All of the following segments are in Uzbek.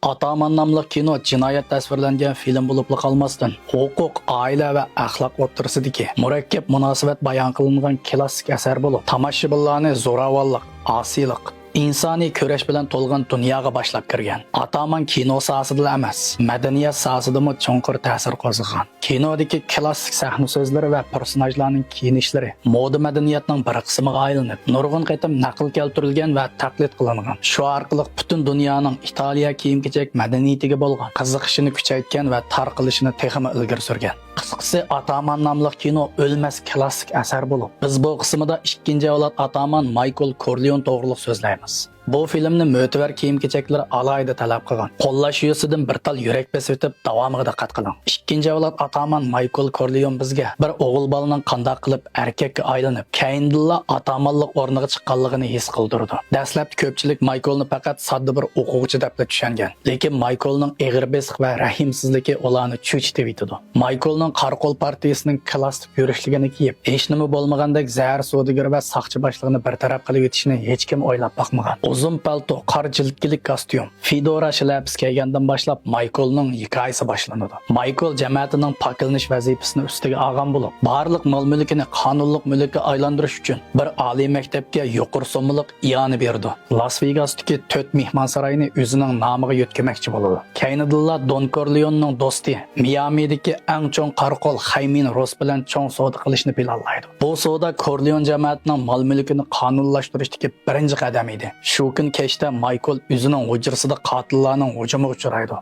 Ataman nomli kino jinoyat tasvirlangan film bo'lib qolmasdan, huquq, oila va axloq o'rtasidagi murakkab munosabat bayon qilingan klassik asar bo'lib, tomoshabinlarni zo'ravonlik, osiylik, insoniy kurash bilan to'lgan dunyoga boshlab kirgan. Ataman kino sohasida emas, madaniyat sohasidami chonqur ta'sir qo'zg'agan. Kinodagi klassik sahna so'zlari va personajlarning kiyinishlari moda madaniyatining bir qismiga aylanib, nurg'un qatim naql keltirilgan va taqlid qilingan. Shu orqali butun dunyoning Italiya kiyim-kechak madaniyatiga bo'lgan qiziqishini kuchaytgan va tarqalishini texmi ilgari surgan. Qisqasi Ataman nomli kino o'lmas klassik asar bo'lib, biz bu qismida ikkinchi avlod Ataman Michael Corleone to'g'riliq so'zlaymiz. Bu filmni mo'tabar kiyim-kechaklar alayda talab qilgan. Qo'llash yuzasidan bir tal yurak besib o'tib davomiga diqqat qiling. Ikkinchi avlod Ataman Michael Corleone bizga bir o'g'il bolaning qanday qilib erkakka aylanib, keyindilla atamanlik o'rniga chiqqanligini his qildirdi. Dastlabki ko'pchilik Michaelni faqat sodda bir o'quvchi deb tushungan. Lekin Michaelning eg'ir besiq va rahimsizligi ularni cho'chitib yetdi. Michaelning Qarqol partiyasining klassik yurishligini kiyib, hech nima bo'lmagandek zahar savdogari va soqchi boshlig'ini bartaraf qilib o'tishini hech kim o'ylab boqmagan. Uzun palto, qora jildkilik kostyum, fedora shlyapasi kiygandan boshlab Michaelning hikoyasi boshlanadi. Michael jamoatining pokilnish vazifasini ustiga olgan bo'lib, barliq mol-mulkini qonunliq mulkka aylantirish uchun bir oliy maktabga yuqori so'mliq iyoni berdi. Las Vegasdagi 4 mehmonsaroyini o'zining nomiga yo'tkamoqchi bo'ladi. Keyinida Don Corleonening do'sti Miamidagi eng chong Qarqol Xaymin Ross bilan chong savdo qilishni planlaydi. Bu savdo Corleone jamoatining mol-mulkini qonunlashtirishdagi birinchi qadam edi. Shu kun kechda Michael o'zining hujrasida qotillarning hujumiga uchraydi.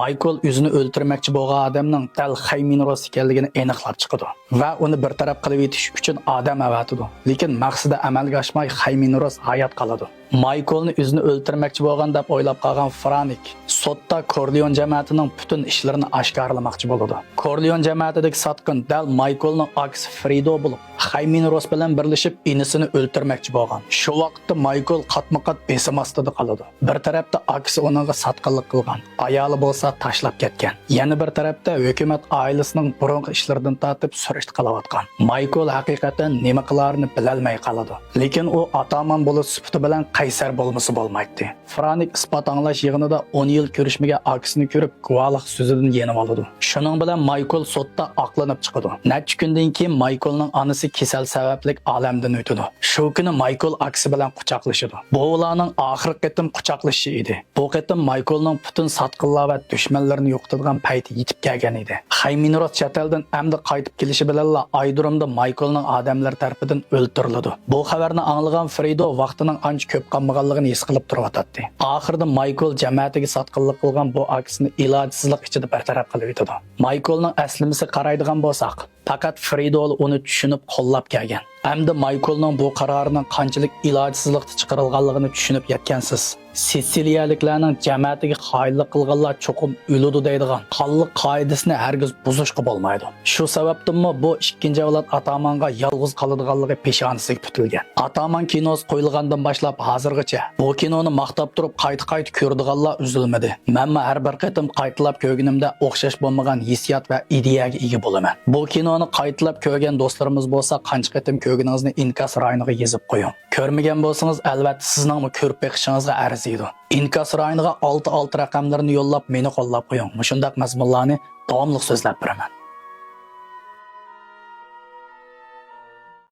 Michael o'zini o'ldirmoqchi bo'lgan odamning dal Xaymin Ross ekanligini aniqlab chiqadi va uni bir taraf qilib etish uchun odam avatidi. Lekin maqsadi amalga oshmay Xaymin Ross hayot qoladi. Michaelni o'zini o'ldirmoqchi bo'lgan deb o'ylab qolgan Franik sotda Corleone jamoatining butun ishlarini oshkorlamoqchi bo'ladi. Corleone jamoatidagi sotqin dal Michaelning aksi Fredo bo'lib, Xaymin Ross bilan birlashib inisini o'ldirmoqchi bo'lgan. Shu vaqtda Michael qatma-qat besim ostida qoladi. Bir tarafda aksi uninga sotqinlik qilgan, ayoli bo'lsa tashlab ketgan. Yana bir tarafda hukumat oilasining burungi ishlaridan tortib surishti qilayotgan. Michael haqiqatan nima qilarini bilolmay qoladi. Lekin u Ataman bo'lib sifati bilan qaysar bo'lmasa bo'lmaydi. Franik isbot anglash yig'inida 10 yil ko'rishmagan aksini ko'rib, guvohlik so'zidan yenib oladi. Shuning bilan Michael sotda oqlanib chiqadi. Necha kundan keyin Michaelning onasi kasal sababli olamdan o'tadi. Shu kuni Michael aksi bilan quchoqlashadi. Bu ularning oxirgi qatim quchoqlashishi edi. Bu qatim Michaelning butun sotqinlar va dushmanlarini yo'qotadigan payti yetib kelgan edi. Xaymin Ross chataldan amdi qaytib kelishi bilan aydirimda Michaelning odamlar tarafidan o'ldiriladi. Bu xabarni anglagan Fredo vaqtining ancha ko'p qolmaganligini his qilib turibdi. Oxirida Michael jamoatiga sotqinlik qilgan bu aksini ilojsizlik ichida bartaraf qilib yetadi. Michaelning aslimasi qaraydigan bo'lsak, faqat Fredo uni tushunib qo'llab kelgan. Hamda Michaelning bu qarorining qanchalik ilojsizlikda chiqarilganligini tushunib yetgansiz. Sitsiliyaliklarning jamoatiga xoinlik qilganlar cho'qim o'ludi deydigan qonliq qoidasini hargiz buzishga bo'lmaydi. Shu sababdanmi bu ikkinchi avlod Atamanga yolg'iz qoladiganligi peshonasiga tutilgan. Ataman kinosi qo'yilgandan boshlab hozirgacha bu kinoni maqtab turib qayta-qayta ko'rdiganlar uzilmadi. Menma har bir qatim qaytalab ko'rganimda o'xshash bo'lmagan hissiyot va ideyaga ega bo'laman. Bu kinoni qaytalab ko'rgan do'stlarimiz bo'lsa, qancha qatim ko'rganingizni inkas rayoniga yozib qo'ying. Ko'rmagan bo'lsangiz, albatta sizning ko'rib beqishingizga arziydi. Inkas rayoniga 6 raqamlarini yo'llab meni qo'llab qo'ying. Shundaq mazmunlarni davomli so'zlab beraman.